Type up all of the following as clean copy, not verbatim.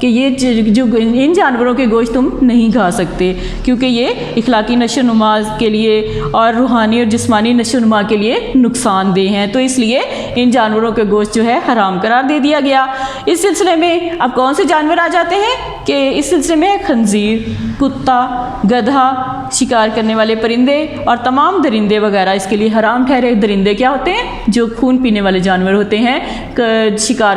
کہ یہ جو ان جانوروں کے گوشت تم نہیں کھا سکتے، کیونکہ یہ اخلاقی نشو و نما کے لیے اور روحانی اور جسمانی نشو و نما کے لیے نقصان دہ ہیں، تو اس لیے ان جانوروں کے گوشت جو ہے حرام قرار دے دیا گیا۔ اس سلسلے میں اب کون سے جانور آ جاتے ہیں کہ اس سلسلے میں خنزیر، کتا، گدھا، شکار کرنے والے پرندے اور تمام درندے وغیرہ اس کے لیے حرام ٹھہرے۔ درندے کیا ہوتے ہیں؟ جو خون پینے والے جانور ہوتے ہیں، شکار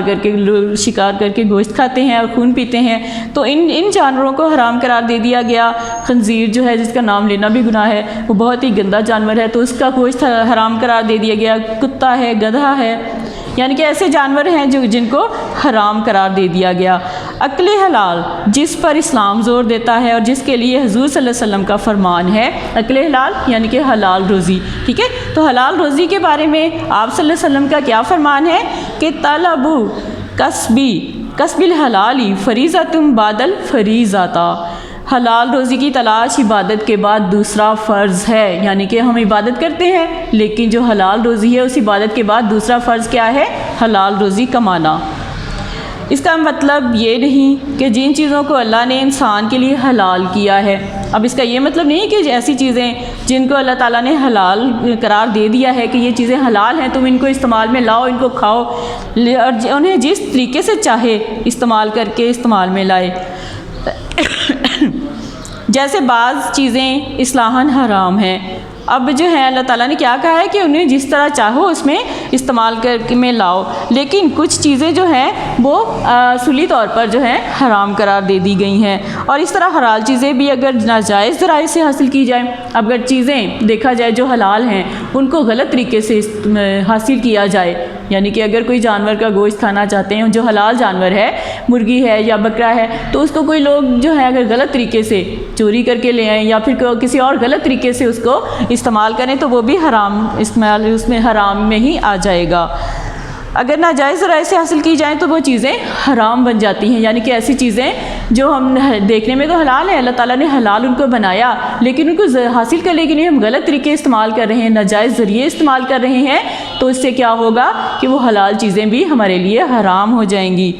کر کے گوشت کھاتے ہیں اور خون پیتے ہیں، تو ان جانوروں کو حرام قرار دے دیا گیا۔ خنزیر جو ہے، جس کا نام لینا بھی گناہ ہے، وہ بہت ہی گندا جانور ہے، تو اس کا گوشت حرام قرار دے دیا گیا۔ کتا ہے، گدھا ہے، یعنی کہ ایسے جانور ہیں جن کو حرام قرار دے دیا گیا۔ اکل حلال جس پر اسلام زور دیتا ہے اور جس کے لیے حضور صلی اللہ علیہ وسلم کا فرمان ہے، اکل حلال یعنی کہ حلال روزی، ٹھیک ہے؟ تو حلال روزی کے بارے میں آپ صلی اللہ علیہ وسلم کا کیا فرمان ہے کہ طلب کسب الحلالی فریضۃ بعد الفریضۃ، حلال روزی کی تلاش عبادت کے بعد دوسرا فرض ہے، یعنی کہ ہم عبادت کرتے ہیں لیکن جو حلال روزی ہے اس عبادت کے بعد دوسرا فرض کیا ہے؟ حلال روزی کمانا۔ اس کا مطلب یہ نہیں کہ جن چیزوں کو اللہ نے انسان کے لیے حلال کیا ہے، اب اس کا یہ مطلب نہیں کہ ایسی چیزیں جن کو اللہ تعالیٰ نے حلال قرار دے دیا ہے کہ یہ چیزیں حلال ہیں، تم ان کو استعمال میں لاؤ، ان کو کھاؤ، اور انہیں جس طریقے سے چاہے استعمال میں لائے۔ جیسے بعض چیزیں اصلاحاً حرام ہیں، اب جو ہے اللہ تعالیٰ نے کیا کہا ہے کہ انہیں جس طرح چاہو اس میں استعمال میں لاؤ، لیکن کچھ چیزیں جو ہیں وہ اصولی طور پر جو ہے حرام قرار دے دی گئی ہیں، اور اس طرح حلال چیزیں بھی اگر ناجائز ذرائع سے حاصل کی جائیں، اگر چیزیں دیکھا جائے جو حلال ہیں ان کو غلط طریقے سے حاصل کیا جائے، یعنی کہ اگر کوئی جانور کا گوشت کھانا چاہتے ہیں جو حلال جانور ہے، مرغی ہے یا بکرا ہے، تو اس کو کوئی لوگ جو ہے اگر غلط طریقے سے چوری کر کے لے آئیں یا پھر کسی اور غلط طریقے سے اس کو استعمال کریں تو وہ بھی حرام استعمال اس میں حرام میں ہی آ جائے گا۔ اگر ناجائز ذرائع سے حاصل کی جائیں تو وہ چیزیں حرام بن جاتی ہیں، یعنی کہ ایسی چیزیں جو ہم دیکھنے میں تو حلال ہیں، اللہ تعالیٰ نے حلال ان کو بنایا، لیکن ان کو حاصل کرنے کے لیے ہم غلط طریقے استعمال کر رہے ہیں، ناجائز ذریعے استعمال کر رہے ہیں، تو اس سے کیا ہوگا کہ وہ حلال چیزیں بھی ہمارے لیے حرام ہو جائیں گی۔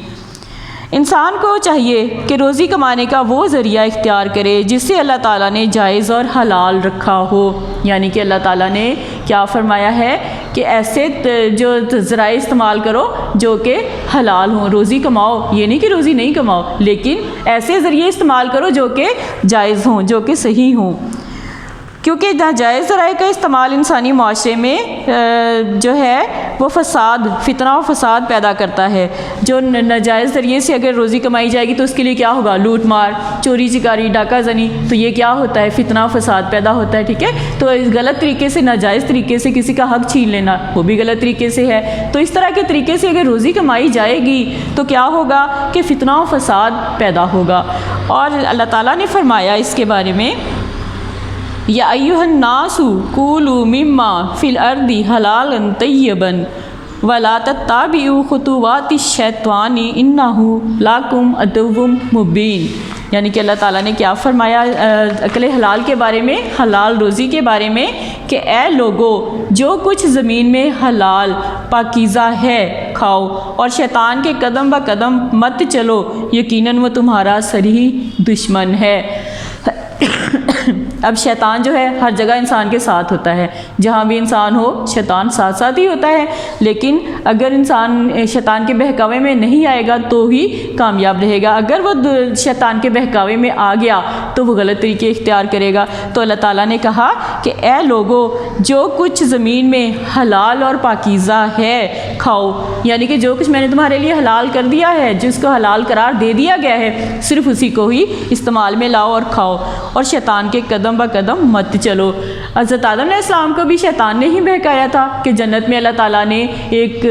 انسان کو چاہیے کہ روزی کمانے کا وہ ذریعہ اختیار کرے جس سے اللہ تعالیٰ نے جائز اور حلال رکھا ہو، یعنی کہ اللہ تعالیٰ نے کیا فرمایا ہے کہ ایسے جو ذرائع استعمال کرو جو کہ حلال ہوں، روزی کماؤ، یہ نہیں کہ روزی نہیں کماؤ، لیکن ایسے ذریعے استعمال کرو جو کہ جائز ہوں، جو کہ صحیح ہوں، کیونکہ ناجائز ذرائع کا استعمال انسانی معاشرے میں جو ہے وہ فتنہ و فساد پیدا کرتا ہے۔ جو ناجائز ذریعے سے اگر روزی کمائی جائے گی تو اس کے لیے کیا ہوگا؟ لوٹ مار، چوری چکاری، ڈاکہ زنی، تو یہ کیا ہوتا ہے؟ فتنہ و فساد پیدا ہوتا ہے، ٹھیک ہے؟ تو غلط طریقے سے، ناجائز طریقے سے کسی کا حق چھین لینا وہ بھی غلط طریقے سے ہے، تو اس طرح کے طریقے سے اگر روزی کمائی جائے گی تو کیا ہوگا کہ فتنہ و فساد پیدا ہوگا۔ اور اللہ تعالیٰ نے فرمایا اس کے بارے میں، یا ایھا الناس کولوا مما فی الارض حلالا طیبا ولا تتبعوا خطوات الشیطان انہ لکم عدو مبین، یعنی کہ اللہ تعالیٰ نے کیا فرمایا اکل حلال کے بارے میں، حلال روزی کے بارے میں، کہ اے لوگو جو کچھ زمین میں حلال پاکیزہ ہے کھاؤ، اور شیطان کے قدم با قدم مت چلو، یقیناً وہ تمہارا صریح دشمن ہے۔ اب شیطان جو ہے ہر جگہ انسان کے ساتھ ہوتا ہے، جہاں بھی انسان ہو شیطان ساتھ ساتھ ہی ہوتا ہے، لیکن اگر انسان شیطان کے بہکاوے میں نہیں آئے گا تو ہی کامیاب رہے گا، اگر وہ شیطان کے بہکاوے میں آ گیا تو وہ غلط طریقے اختیار کرے گا۔ تو اللہ تعالیٰ نے کہا کہ اے لوگو جو کچھ زمین میں حلال اور پاکیزہ ہے کھاؤ، یعنی کہ جو کچھ میں نے تمہارے لیے حلال کر دیا ہے، جس کو حلال قرار دے دیا گیا ہے، صرف اسی کو ہی استعمال میں لاؤ اور کھاؤ، اور شیطان کے قدم با قدم مت چلو۔ حضرت آدم علیہ السلام کو بھی شیطان نے ہی بہکایا تھا کہ جنت میں اللہ تعالیٰ نے ایک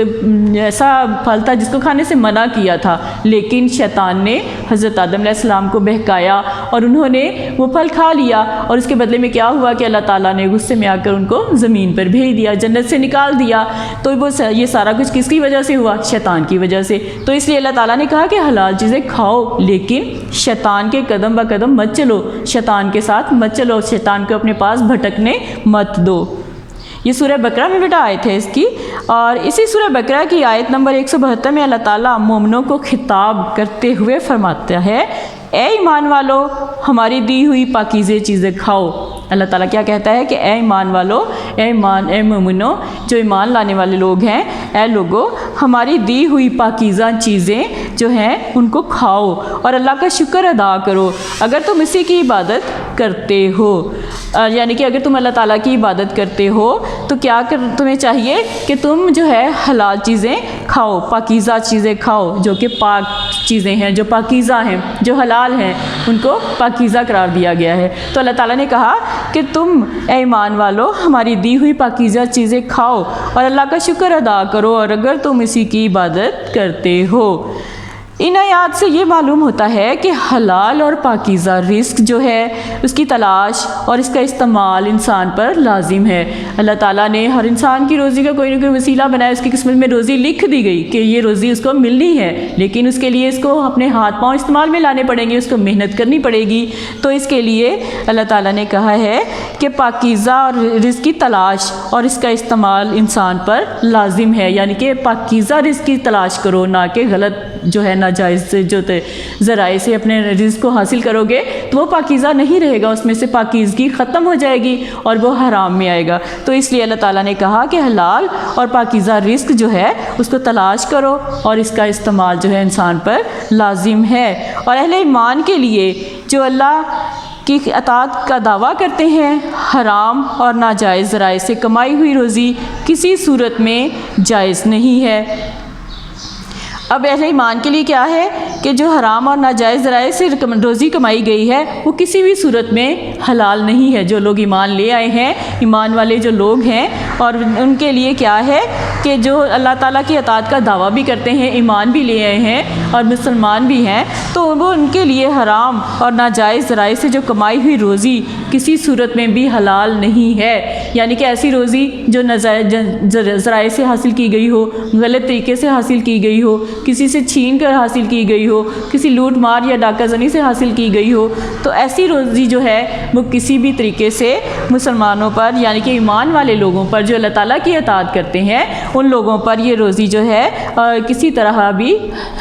ایسا پھل تھا جس کو کھانے سے منع کیا تھا، لیکن شیطان نے حضرت آدم علیہ السلام کو بہکایا اور انہوں نے وہ پھل کھا لیا، اور اس کے بدلے میں کیا ہوا کہ اللہ تعالیٰ نے غصے میں آ کر ان کو زمین پر بھیج دیا، جنت سے نکال دیا۔ تو وہ یہ سارا کچھ کس کی وجہ سے ہوا؟ شیطان کی وجہ سے۔ تو اس لیے اللہ تعالیٰ نے کہا کہ حلال چیزیں کھاؤ، لیکن شیطان کے قدم با قدم مت چلو، شیطان کے ساتھ مت چلو، شیطان کو اپنے پاس بھٹکنے مت دو۔ یہ سورہ بقرہ میں بیٹا آیت ہے اس کی، اور اسی سورہ بقرہ کی آیت نمبر 172 میں اللہ تعالیٰ مومنوں کو خطاب کرتے ہوئے فرماتا ہے، اے ایمان والو ہماری دی ہوئی پاکیزہ چیزیں کھاؤ۔ اللہ تعالیٰ کیا کہتا ہے کہ اے ایمان والو، اے مومنو، جو ایمان لانے والے لوگ ہیں، اے لوگو ہماری دی ہوئی پاکیزہ چیزیں جو ہیں ان کو کھاؤ اور اللہ کا شکر ادا کرو اگر تم اسی کی عبادت کرتے ہو۔ یعنی کہ اگر تم اللہ تعالیٰ کی عبادت کرتے ہو تو کیا تمہیں چاہیے کہ تم جو ہے حلال چیزیں کھاؤ، پاکیزہ چیزیں کھاؤ، جو کہ پاک چیزیں ہیں، جو پاکیزہ ہیں، جو حلال ہیں، ان کو پاکیزہ قرار دیا گیا ہے۔ تو اللہ تعالیٰ نے کہا کہ تم اے ایمان والو ہماری دی ہوئی پاکیزہ چیزیں کھاؤ اور اللہ کا شکر ادا کرو اور اگر تم اسی کی عبادت کرتے ہو۔ ان آیات سے یہ معلوم ہوتا ہے کہ حلال اور پاکیزہ رزق جو ہے اس کی تلاش اور اس کا استعمال انسان پر لازم ہے۔ اللہ تعالیٰ نے ہر انسان کی روزی کا کوئی نہ کوئی وسیلہ بنایا، اس کی قسمت میں روزی لکھ دی گئی کہ یہ روزی اس کو ملنی ہے، لیکن اس کے لیے اس کو اپنے ہاتھ پاؤں استعمال میں لانے پڑیں گے، اس کو محنت کرنی پڑے گی۔ تو اس کے لیے اللہ تعالیٰ نے کہا ہے کہ پاکیزہ اور رزق کی تلاش اور اس کا استعمال انسان پر لازم ہے، یعنی کہ پاکیزہ رزق کی تلاش کرو، نہ کہ غلط جو ہے ناجائز سے جو ذرائع سے اپنے رزق کو حاصل کرو گے تو وہ پاکیزہ نہیں رہے گا، اس میں سے پاکیزگی ختم ہو جائے گی اور وہ حرام میں آئے گا۔ تو اس لیے اللہ تعالیٰ نے کہا کہ حلال اور پاکیزہ رزق جو ہے اس کو تلاش کرو اور اس کا استعمال جو ہے انسان پر لازم ہے۔ اور اہل ایمان کے لیے جو اللہ کی اطاعت کا دعویٰ کرتے ہیں، حرام اور ناجائز ذرائع سے کمائی ہوئی روزی کسی صورت میں جائز نہیں ہے۔ اب اہل ایمان کے لیے کیا ہے کہ جو حرام اور ناجائز ذرائع سے روزی کمائی گئی ہے وہ کسی بھی صورت میں حلال نہیں ہے۔ جو لوگ ایمان لے آئے ہیں، ایمان والے جو لوگ ہیں، اور ان کے لیے کیا ہے کہ جو اللہ تعالیٰ کی اطاعت کا دعویٰ بھی کرتے ہیں، ایمان بھی لے آئے ہیں اور مسلمان بھی ہیں، تو وہ ان کے لیے حرام اور ناجائز ذرائع سے جو کمائی ہوئی روزی کسی صورت میں بھی حلال نہیں ہے۔ یعنی کہ ایسی روزی جو ناجائز ذرائع سے حاصل کی گئی ہو، غلط طریقے سے حاصل کی گئی ہو، کسی سے چھین کر حاصل کی گئی ہو، کسی لوٹ مار یا ڈاکہ زنی سے حاصل کی گئی ہو، تو ایسی روزی جو ہے وہ کسی بھی طریقے سے مسلمانوں پر یعنی کہ ایمان والے لوگوں پر جو اللہ تعالیٰ کی اطاعت کرتے ہیں ان لوگوں پر یہ روزی جو ہے کسی طرح بھی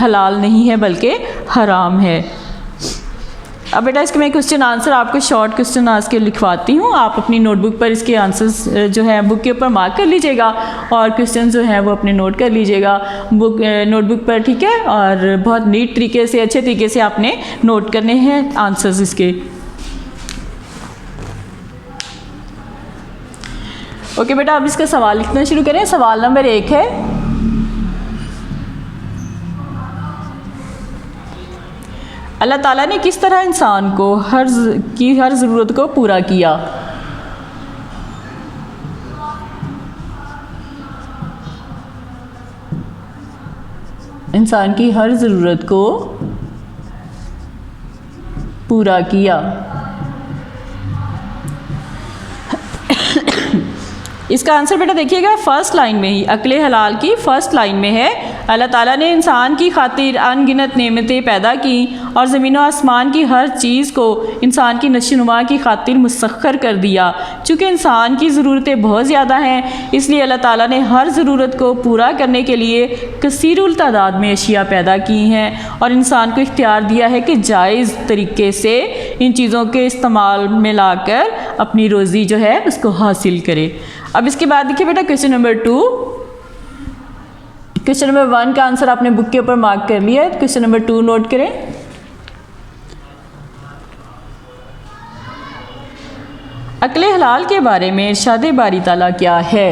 حلال نہیں ہے بلکہ حرام ہے۔ اب بیٹا اس کے میں کوسچن آنسر آپ کو شارٹ کوسچن آنسر کے لکھواتی ہوں، آپ اپنی نوٹ بک پر اس کے آنسرز جو ہیں بک کے اوپر مارک کر لیجیے گا اور کوسچن جو ہیں وہ اپنے نوٹ کر لیجیے گا نوٹ بک پر، ٹھیک ہے؟ اور بہت نیٹ طریقے سے، اچھے طریقے سے آپ نے نوٹ کرنے ہیں آنسرز اس کے۔ اوکے بیٹا اب اس کا سوال لکھنا شروع کریں۔ سوال نمبر 1 ہے، اللہ تعالیٰ نے کس طرح انسان کو ہر ضرورت کو پورا کیا؟ انسان کی ہر ضرورت کو پورا کیا۔ اس کا آنسر بیٹا دیکھیے گا فرسٹ لائن میں ہی، عقل حلال کی فرسٹ لائن میں ہے، اللہ تعالیٰ نے انسان کی خاطر ان گنت نعمتیں پیدا کی اور زمین و آسمان کی ہر چیز کو انسان کی نشو و نما کی خاطر مسخر کر دیا۔ چونکہ انسان کی ضرورتیں بہت زیادہ ہیں اس لیے اللہ تعالیٰ نے ہر ضرورت کو پورا کرنے کے لیے کثیر التعداد میں اشیاء پیدا کی ہیں اور انسان کو اختیار دیا ہے کہ جائز طریقے سے ان چیزوں کے استعمال میں لا کر اپنی روزی جو ہے اس کو حاصل کرے۔ اب اس کے بعد دیکھیے بیٹا کوسچن نمبر 2، کوسچن نمبر 1 کا آنسر آپ نے بک کے اوپر مارک کر لیا ہے، کوسچن نمبر 2 نوٹ کریں۔ عقل حلال کے بارے میں ارشاد باری تعالیٰ کیا ہے؟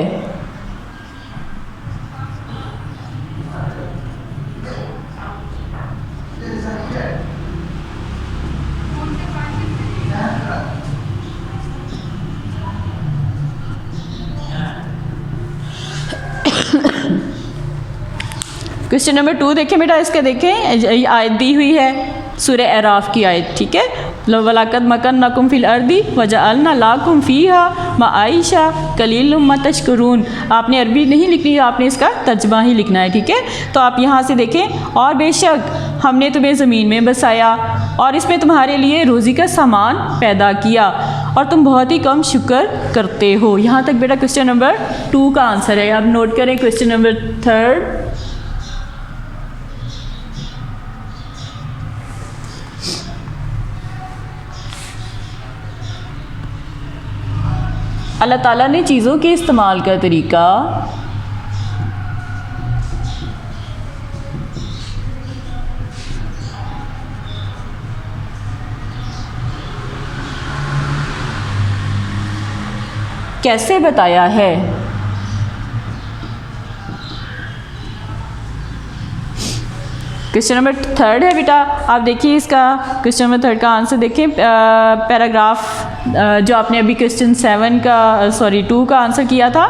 کوسچن نمبر 2 دیکھیں بیٹا، اس کا دیکھیں آیت دی ہوئی ہے سورہ اعراف کی آیت، ٹھیک ہے؟ وَلَقَدْ مَكَنَّاكُمْ فِي الْأَرْضِ وَجَعَلْنَا لَكُمْ فِيهَا مَعَائِشَ قَلِيلٌ مَا تَشْكُرُونَ۔ آپ نے عربی نہیں لکھنی، آپ نے اس کا ترجمہ ہی لکھنا ہے، ٹھیک ہے؟ تو آپ یہاں سے دیکھیں، اور بے شک ہم نے تمہیں زمین میں بسایا اور اس میں تمہارے لیے روزی کا سامان پیدا کیا اور تم بہت ہی کم شکر کرتے ہو. یہاں تک بیٹا کوشچن نمبر 2 کا آنسر ہے. اب نوٹ کریں کوشچن نمبر 3. اللہ تعالیٰ نے چیزوں کے استعمال کا طریقہ کیسے بتایا ہے؟ کوشچن نمبر 3 ہے بیٹا. آپ دیکھیے اس کا کوشچن نمبر 3 کا آنسر دیکھیں. پیراگراف جو آپ نے ابھی کوشچن 2 کا آنسر کیا تھا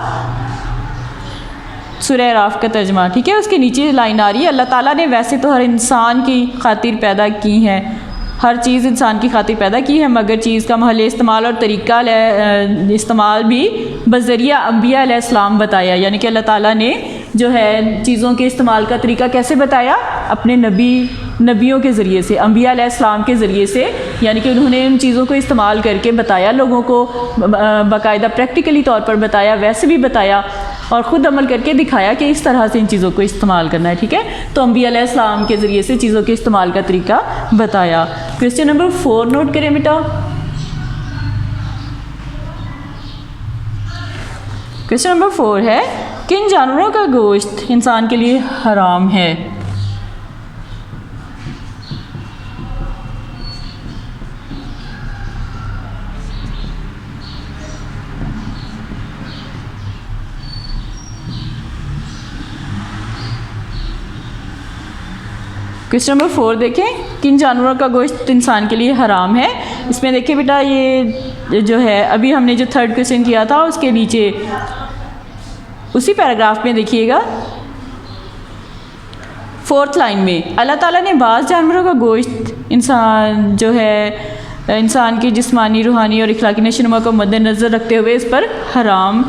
سورہ اعراف کا ترجمہ, ٹھیک ہے, اس کے نیچے لائن آ رہی ہے اللہ تعالیٰ نے ویسے تو ہر انسان کی خاطر پیدا کی ہے, ہر چیز انسان کی خاطر پیدا کی ہے, مگر چیز کا محل استعمال اور طریقہ استعمال بھی بذریعہ انبیاء علیہ السلام بتایا. یعنی کہ اللہ تعالیٰ نے جو ہے چیزوں کے استعمال کا طریقہ کیسے بتایا؟ اپنے نبیوں کے ذریعے سے, انبیاء علیہ السلام کے ذریعے سے. یعنی کہ انہوں نے ان چیزوں کو استعمال کر کے بتایا, لوگوں کو باقاعدہ پریکٹیکلی طور پر بتایا, ویسے بھی بتایا اور خود عمل کر کے دکھایا کہ اس طرح سے ان چیزوں کو استعمال کرنا ہے. ٹھیک ہے, تو انبیاء علیہ السلام کے ذریعے سے چیزوں کے استعمال کا طریقہ بتایا. کوشچن نمبر 4 نوٹ کریں بیٹا. کوشچن نمبر 4 ہے کن جانوروں کا گوشت انسان کے لیے حرام ہے؟ کوشچن نمبر 4 دیکھیں کن جانوروں کا گوشت انسان کے لیے حرام ہے. اس میں دیکھیں بیٹا یہ جو ہے ابھی ہم نے جو 3rd کوشچن کیا تھا اس کے نیچے اسی پیراگراف میں دیکھیے گا 4th لائن میں اللہ تعالیٰ نے بعض جانوروں کا گوشت انسان کی جسمانی, روحانی اور اخلاقی نشوونما کو مد نظر رکھتے ہوئے اس پر حرام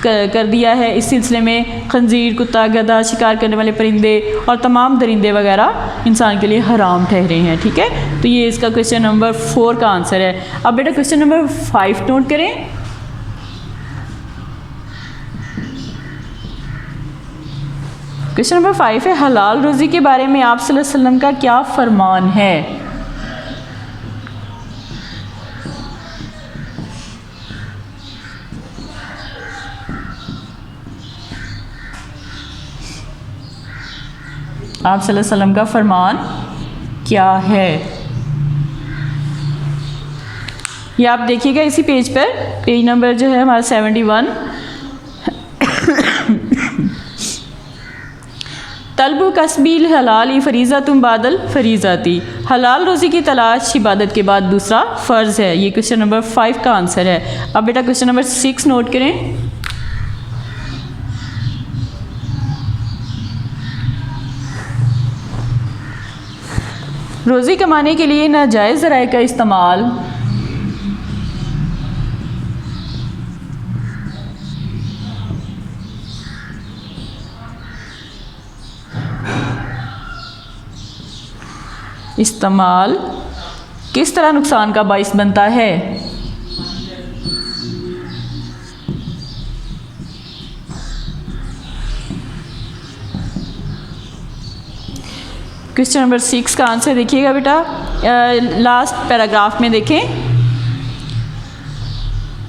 کر دیا ہے. اس سلسلے میں خنزیر, کتا, گدھا, شکار کرنے والے پرندے اور تمام درندے وغیرہ انسان کے لیے حرام ٹھہرے ہیں. ٹھیک ہے, تو یہ اس کا کوشچن نمبر 4 کا آنسر ہے. اب بیٹا کوشچن نمبر 5 نوٹ کریں. کوشچن نمبر 5 ہے حلال روزی کے بارے میں آپ صلی اللہ علیہ وسلم کا کیا فرمان ہے؟ آپ صلی اللہ علیہ وسلم کا فرمان کیا ہے؟ یہ آپ دیکھیے گا اسی پیج پر, پیج نمبر جو ہے ہمارا 71. طلب کسبی حلال فریضۃ بعد الفریضۃ, حلال روزی کی تلاش عبادت کے بعد دوسرا فرض ہے. یہ کوشچن نمبر 5 کا آنسر ہے. اب بیٹا کوشچن نمبر 6 نوٹ کریں. روزی کمانے کے لیے ناجائز ذرائع کا استعمال کس طرح نقصان کا باعث بنتا ہے؟ کوشچن نمبر 6 کا آنسر دیکھیے گا بیٹا لاسٹ پیراگراف میں دیکھیں.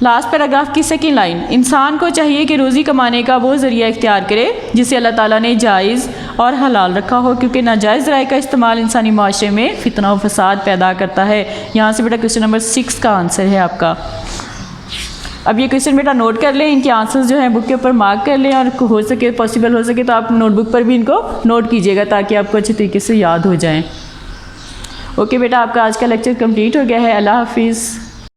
لاسٹ پیراگراف کی 2nd لائن انسان کو چاہیے کہ روزی کمانے کا وہ ذریعہ اختیار کرے جسے اللہ تعالیٰ نے جائز اور حلال رکھا ہو, کیونکہ ناجائز ذرائع کا استعمال انسانی معاشرے میں فتنہ و فساد پیدا کرتا ہے. یہاں سے بیٹا کوشچن نمبر 6 کا آنسر ہے آپ کا. اب یہ کوشچن بیٹا نوٹ کر لیں, ان کے آنسرز جو ہیں بک کے اوپر مارک کر لیں, اور ہو سکے پاسبل ہو سکے تو آپ نوٹ بک پر بھی ان کو نوٹ کیجیے گا تاکہ آپ کو اچھے طریقے سے یاد ہو جائیں. اوکے بیٹا, آپ کا آج کا لیکچر کمپلیٹ ہو گیا ہے. اللہ حافظ.